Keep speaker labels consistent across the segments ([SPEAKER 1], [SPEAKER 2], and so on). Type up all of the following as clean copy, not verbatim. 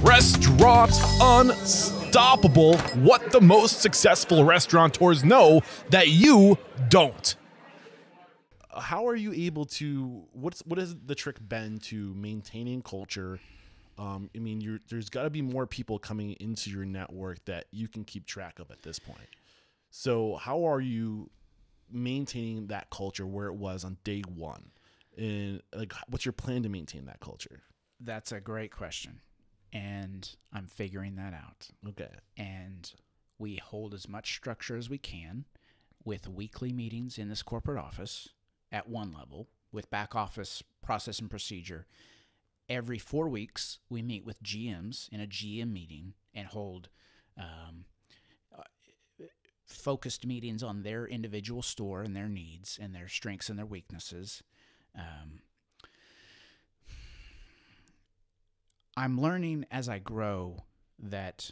[SPEAKER 1] Restaurant Unstoppable. What the most successful restaurateurs know that you don't. How are you able to, what has the trick been to maintaining culture? I mean, there's got to be more people coming into your network that you can keep track of at this point. So how are you maintaining that culture where it was on day one? And like, what's your plan to maintain that culture?
[SPEAKER 2] That's a great question. And I'm figuring that out.
[SPEAKER 1] Okay.
[SPEAKER 2] And we hold as much structure as we can with weekly meetings in this corporate office at one level with back office process and procedure. Every 4 weeks, we meet with GMs in a GM meeting and hold focused meetings on their individual store and their needs and their strengths and their weaknesses. I'm learning as I grow that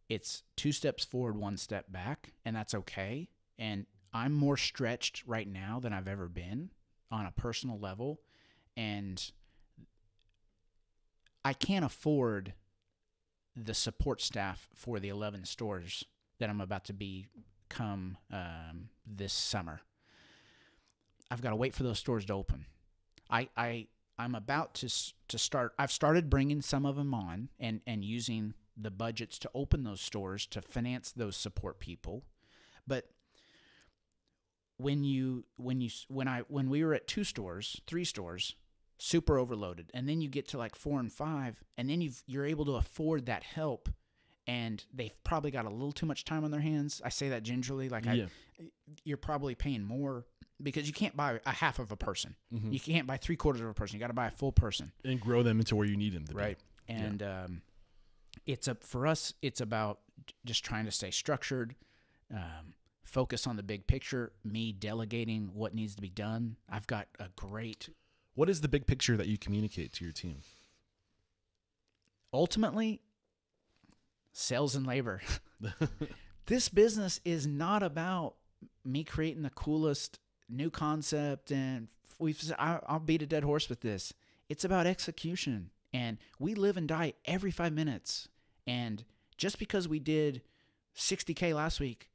[SPEAKER 2] it's 2 steps forward, 1 step back, and that's okay. And I'm more stretched right now than I've ever been on a personal level, and I can't afford the support staff for the 11 stores that I'm about to become this summer. I've got to wait for those stores to open. I'm about to start. I've started bringing some of them on and using the budgets to open those stores to finance those support people. But when we were at 2 stores, 3 stores, super overloaded, and then you get to like 4 and 5, and then you're able to afford that help, and they've probably got a little too much time on their hands. I say that gingerly, like you're probably paying more because you can't buy a half of a person. Mm-hmm. You can't buy 3/4 of a person. You got to buy a full person
[SPEAKER 1] and grow them into where you need them to
[SPEAKER 2] right.
[SPEAKER 1] be.
[SPEAKER 2] And for us, it's about just trying to stay structured, focus on the big picture. Me delegating what needs to be done. I've got a great.
[SPEAKER 1] What is the big picture that you communicate to your team?
[SPEAKER 2] Ultimately, sales and labor. This business is not about me creating the coolest new concept, and I'll beat a dead horse with this. It's about execution, and we live and die every 5 minutes. And just because we did $60K last week,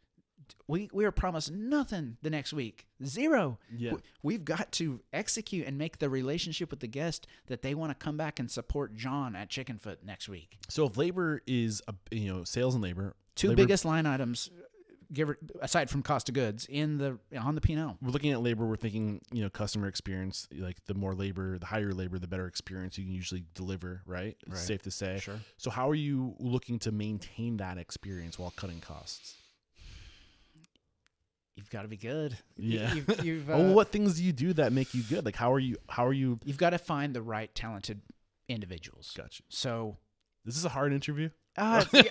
[SPEAKER 2] we were promised nothing the next week. 0.
[SPEAKER 1] Yeah.
[SPEAKER 2] We've got to execute and make the relationship with the guest that they want to come back and support John at Chickenfoot next week.
[SPEAKER 1] So if labor is, sales and labor.
[SPEAKER 2] 2 biggest line items, aside from cost of goods, on the P&L.
[SPEAKER 1] We're looking at labor. We're thinking, customer experience. Like the more labor, the higher labor, the better experience you can usually deliver. Right? It's safe to say.
[SPEAKER 2] Sure.
[SPEAKER 1] So how are you looking to maintain that experience while cutting costs?
[SPEAKER 2] You've got to be good.
[SPEAKER 1] Yeah. What things do you do that make you good? Like how are you?
[SPEAKER 2] You've got to find the right talented individuals.
[SPEAKER 1] Gotcha.
[SPEAKER 2] So
[SPEAKER 1] this is a hard interview.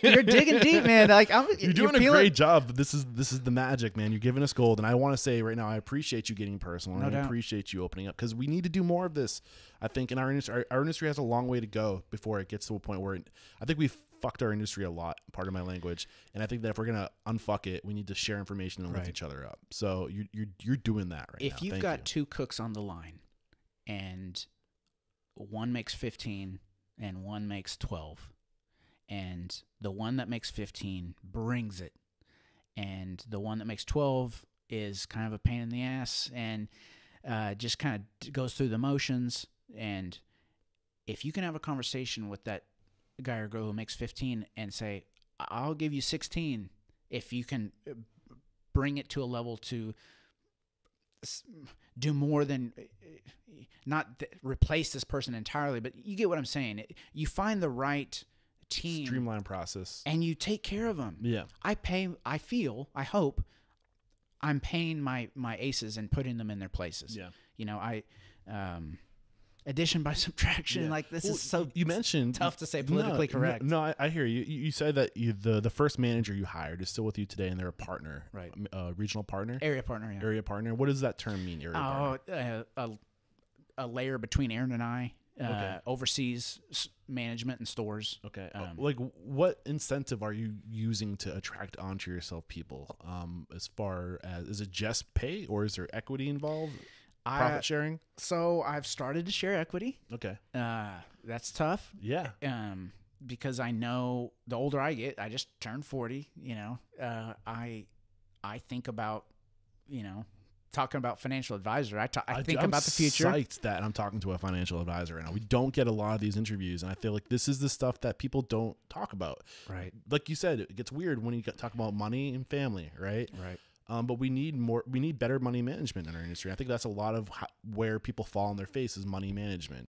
[SPEAKER 2] You're digging deep, man. Like
[SPEAKER 1] you're doing a great job. This is the magic, man. You're giving us gold, and I want to say right now, I appreciate you getting personal.
[SPEAKER 2] No doubt.
[SPEAKER 1] I appreciate you opening up because we need to do more of this. I think in our industry, our industry has a long way to go before it gets to a point where I think we've fucked our industry a lot. Part of my language, and I think that if we're gonna unfuck it, we need to share information and lift each other up. So you're doing that right now.
[SPEAKER 2] If you've got 2 cooks on the line, and one makes 15 and one makes 12. And the one that makes 15 brings it, and the one that makes 12 is kind of a pain in the ass and just kind of goes through the motions. And if you can have a conversation with that guy or girl who makes 15 and say, I'll give you 16 if you can bring it to a level to do more than not replace this person entirely, but you get what I'm saying. You find the right team,
[SPEAKER 1] streamline process,
[SPEAKER 2] and you take care of them.
[SPEAKER 1] Yeah.
[SPEAKER 2] I hope I'm paying my aces and putting them in their places.
[SPEAKER 1] Yeah.
[SPEAKER 2] Addition by subtraction. Yeah. Like this is so
[SPEAKER 1] you mentioned
[SPEAKER 2] tough to say politically correct.
[SPEAKER 1] No, I hear you. You said that the first manager you hired is still with you today, and they're a partner,
[SPEAKER 2] right?
[SPEAKER 1] Regional partner,
[SPEAKER 2] area partner, yeah.
[SPEAKER 1] Area partner. What does that term mean? Area partner?
[SPEAKER 2] A layer between Aaron and I.
[SPEAKER 1] Okay.
[SPEAKER 2] Oversees management and stores.
[SPEAKER 1] Okay. Like what incentive are you using to attract onto yourself people? As far as, is it just pay or is there equity involved? Profit sharing?
[SPEAKER 2] So I've started to share equity.
[SPEAKER 1] Okay.
[SPEAKER 2] That's tough.
[SPEAKER 1] Yeah.
[SPEAKER 2] because I know the older I get, I just turned 40, I think about, talking about financial advisor. I think about the future.
[SPEAKER 1] I'm psyched that I'm talking to a financial advisor right now. We don't get a lot of these interviews, and I feel like this is the stuff that people don't talk about.
[SPEAKER 2] Right.
[SPEAKER 1] Like you said, it gets weird when you talk about money and family, right?
[SPEAKER 2] Right.
[SPEAKER 1] But we need better money management in our industry. I think that's a lot of where people fall on their face is money management.